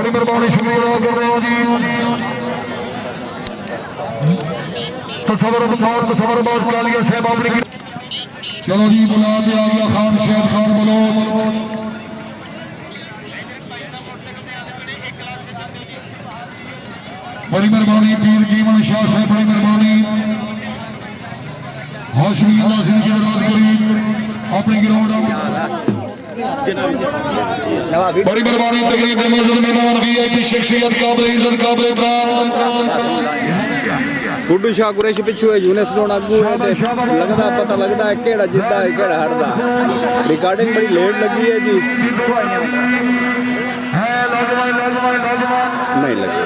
बड़ी मेहरबानी शुक्रिया कर रहे हैं जी। तसव्वुर बाज कालिया साहब अपनी चलो जी बुला दिया गया खान शहर खान बलोच बड़ी मेहरबानी पीर कीमन शाह साहब बड़ी मेहरबानी हाशमी अल्लाह जिंदगी दराज करी अपनी ग्राउंड बड़ी मेहरबानी तकरीब मौजूद मेहमान वीआईपी शख्सियत काबिल इज्जत काबिल एहतराम गुड्डू शाह कुरैश पिछू है यूनिस जोन अगू है लगदा पता लगदा है केड़ा जिद्दा है केड़ा हारदा रिकॉर्डिंग बड़ी लेट लगी है जी नहीं लगी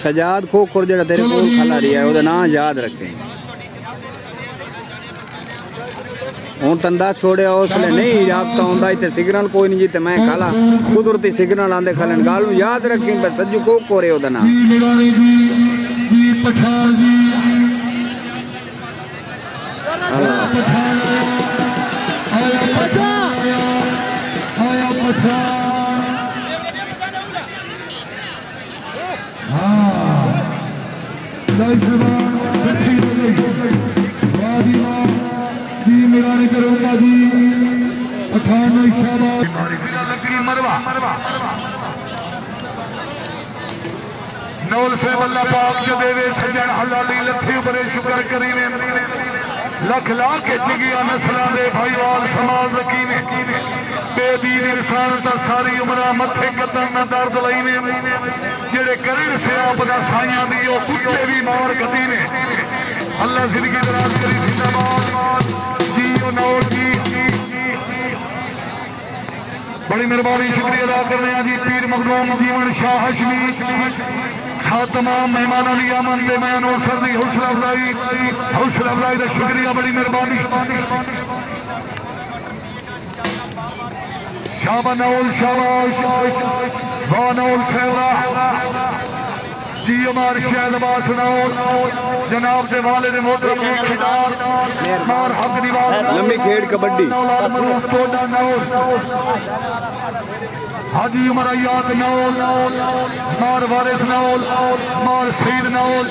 सजाद खोखर जेड़ा तेरे को खला रही है ओदा नाम याद रखें हूँ तंदा छोड़िया उसले नहीं याबता होंदा इते सिग्नल कोई नहीं जीते मैं खाला कुदरती सिग्नल आंदे खलन गाल याद रखें बस सज्जू को कोरे ओदा नाम करूंगा जी 98 शाबाश नौल से अल्लाह पाक जो देवे सजन हलाली लथे बड़े शुक्र करीने लख लाख के चिगिया नस्लां दे भाईवाल समाज रखीने बेदीन इंसान ता सारी उम्र मथे कतन न दर्द लईने जेड़े करण से आप दा साइयां दी ओ कुत्ते भी मार कदीने अल्लाह जिंदगी दराज करी जिंदाबाद जी ओ नौल जी बड़ी मेहरबानी शुक्रिया अदा करने जी पीर मखदूम जीवन शाह हशमी तमाम मेहमानों की आमद से मैं सर की हौसला अफजाई का शुक्रिया बड़ी मेहरबानी शाबानौल शाबाश वानौल सेवा जी उमर शहद अब्बास नौल जनाब के वाले ने मोहतरम खिताब मार हक दीवार लंबी खेड़ कबड्डी तोड़ा नौल हाजी उमर अयात नौल मार वारिस नौल मार सईद नौल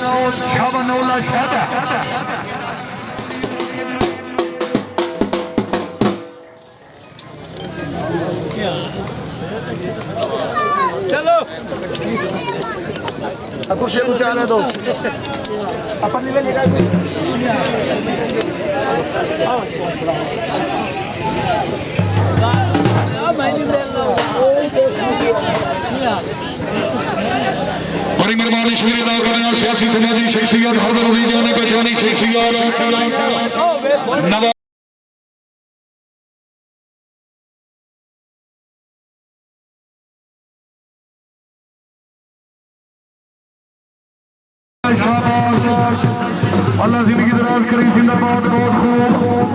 शाबानौला शहद चलो कुछ कुछ आने दो अपन ले लेगा बड़ी मेहरबानी शुक्रिया अदा कर रहे हैं सियासी समाजी शख्सियत हर दर जाने पहचानी शख्सियत अल्लाह जिंदगी दराज करी जिंदाबाद बहुत खूब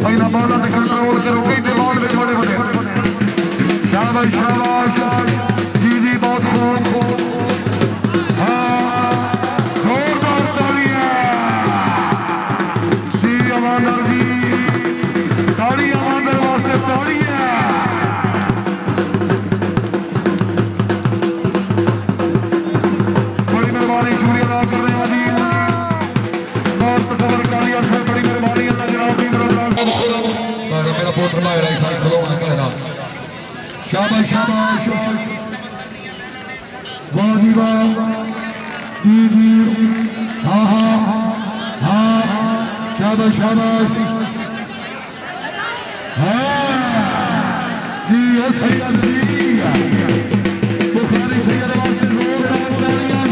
पहला बाला ने कंट्रोल करो कई दिमाग में बड़े बड़े शाबाश शाबाश जी जी बहुत खूब हाँ जोरदार तालियां जी अमानर जी ताली अमानर वास्ते तालियां शाबाश शाबाश वाह जी वाह जी जी हाँ हाँ हाँ शाबाश शाबाश हाँ जी सैयद जी बुखारी सैयद वास्ते जोरदार तालियां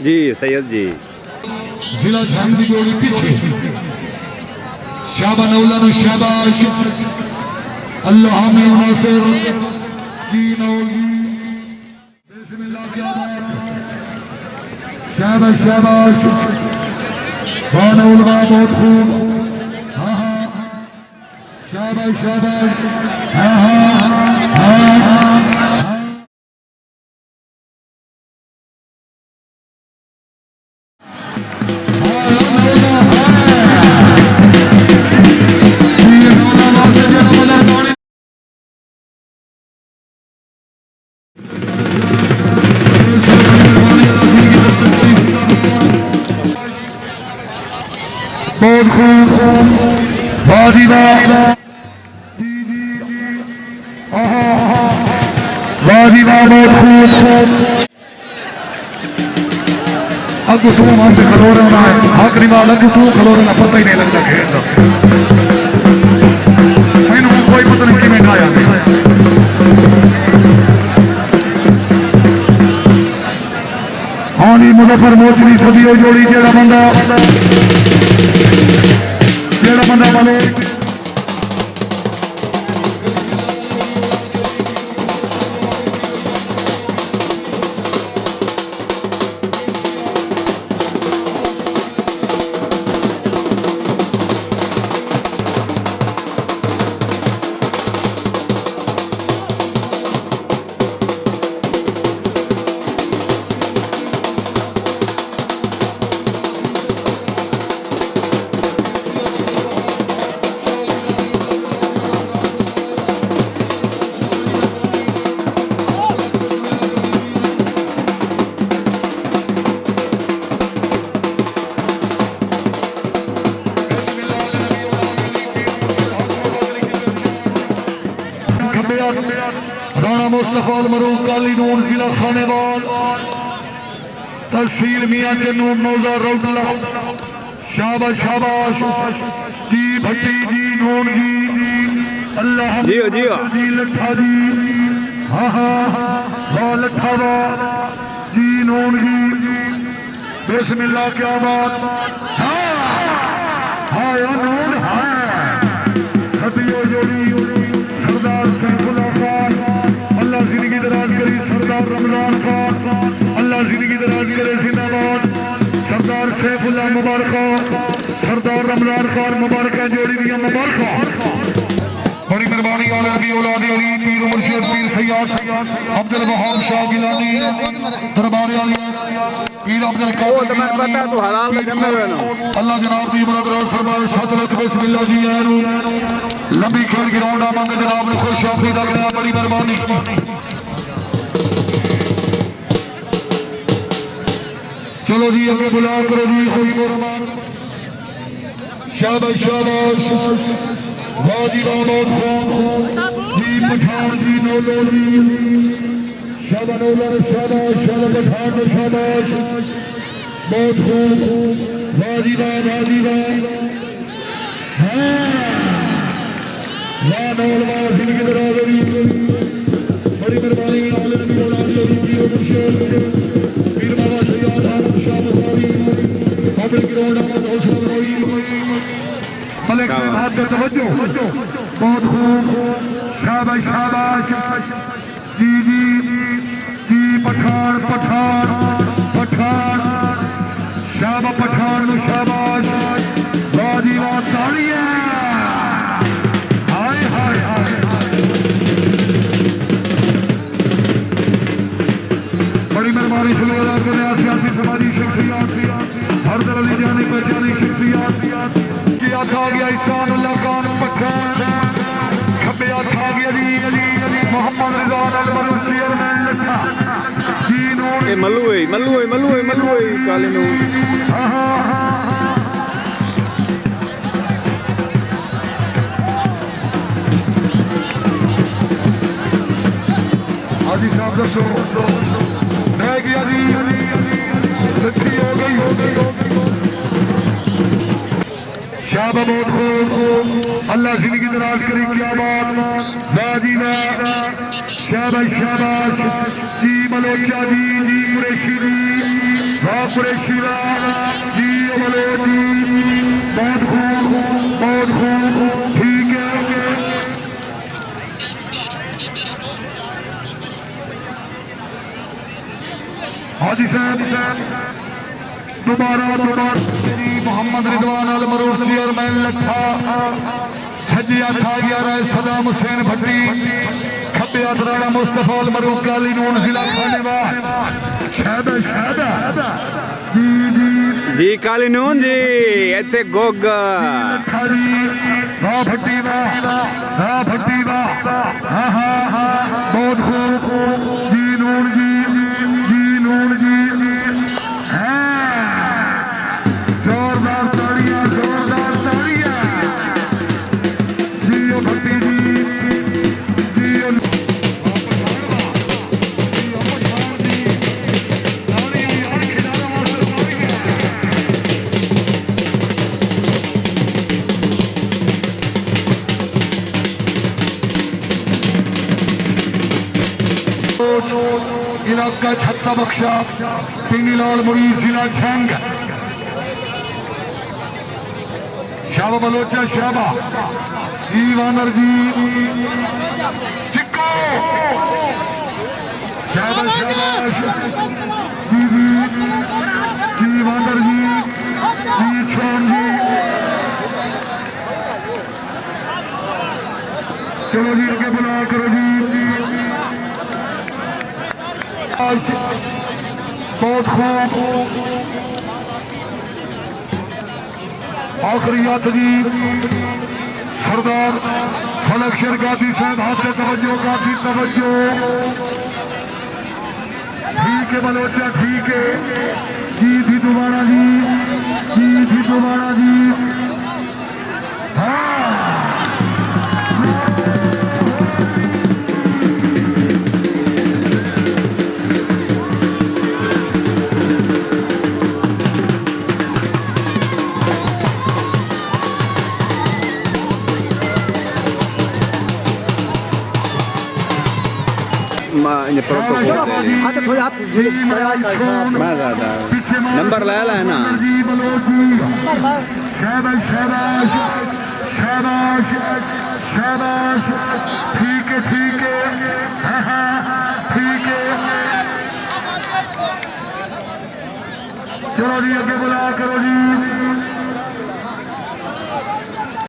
जी सैयद जी जिला झांसी जोड़ी पीछे शाबानौला शाबाश अल्लाह में नासिर जी नौली बिस्मिल्लाह क्या शाबाश शाबाश वानौला बहुत खूब हाँ हाँ शाबाश शाबाश हाँ हाँ हाँ बहुत खूब बाजी बाजी बहुत खूब अगू तू मान से खड़ो रहना है आखिरी बार अगू तू खड़ो रहना पता ही नहीं लगता खेल का मैंने कोई पता नहीं कि मैं खाया हाँ जी मुजफ्फर मोचरी सदी जोड़ी जेड़ा बंदा मानो राणा मुस्तफा मरूफ काली नून जिला खानेवाल तहसील मियां चन्नू मौजा रौदला शाबाश शाबाश जी भट्टी जी नून जी अल्लाह जियो जियो जी लठा जी हाँ हाँ हाँ लठा जी नून जी बिस्मिल्लाह क्या बात हाँ हाँ नून हाँ सदियों जोड़ी सरदार सैफुल्लाह खान अल्लाह जिंदगी दराज करी सरदार रमजान खान अल्लाह जिंदगी दराज करे जिंदाबाद सरदार सैफुल्लाह मुबारक सरदार रमजान खान मुबारक जोड़ी दिया मुबारक बड़ी मेहरबानी आलम की औलाद अली पीर मुर्शिद पीर सैयद अब्दुल वहाब शाह गिलानी दरबार अली पीर अब्दुल कादिर मैं पता तो हलाल का जमे हुए ना अल्लाह जनाब की मदद और सरदार सदरत बिस्मिल्लाह जी आनु लंबी खेल ग्राउंड आमंग जनाब ने खुश आफरी लगना बड़ी मेहरबानी चलो जी अगे बुला करो जी कोई मेहरबान शाबाश शाबाश वाजी बहुत जी पठान जी नौलो जी शाबाश नौलो शाबाश शाबाश पठान शाबाश बहुत खूब वाजी हाँ जिंदगी दराज बड़ी मेहरबानी पीर बाबा सैयद अहमद शाह बुखारी पब्लिक ग्राउंड मलिक साहब का तवज्जो बहुत खूब शाबाश शाबाश जी जी जी पठान पठान पठान शाबाश पठान शाबाश बाजी बात तालियां बड़ी मेहरबानी सियासी समाजी शख्सियात हर तरह की जानी पहचानी शख्सियात किया था गया ईसान अल्लाह खान पठान खब्बे था गया जी मोहम्मद रिजवान अलमरूफ चेयरमैन लखा जी नूर मल्लू है काली नून हाजी साहब दसो रह गया जी लट्ठी हो गई शाबा बहुत खूब अल्लाह जिंदगी दराज करी क्या बात बाजी शाबाश शाबाश जी मलोचा जी जी कुरैशी जी वाह कुरैशी जी मलोच जी बहुत खूब ठीक है हाजी साहब दोबारा मोहम्मद रिजवान अल मरूफ चेयरमैन लखा सज्जे हथ आ गया राय सदाम हुसैन भट्टी खब्बे हथ राणा मुस्तफा अल मरूफ काली नून जिला खानेवाल शाबाश शाबाश जी जी जी काली नून जी इतने गोग थारी वाह भट्टी वाह भट्टी वाह हाँ हाँ हाँ बहुत खूब जी नून जी हाँ जोरदार तालियां जी ओ भट्टी जी इलाका छत्ता बख्शा पिंगीलाल मुरीद जिला झंग शाबा बलोचा शाबा जी वानर जी चिक्को शाबाश शाबाश जी वानर जी छोन जी चलो जी आगे बुला करो जी बहुत खूब आखिरी यात्री सरदार फलक शेर गादी साहब हाथ में तवज्जो काफी तवज्जो ठीक है बलोचा ठीक है जी भी दोबारा जी हाँ नंबर ले ला है ना शाबाश शाबाश शाबाश शाबाश ठीक है हाँ हाँ ठीक है चलो जी आगे बुला करो जी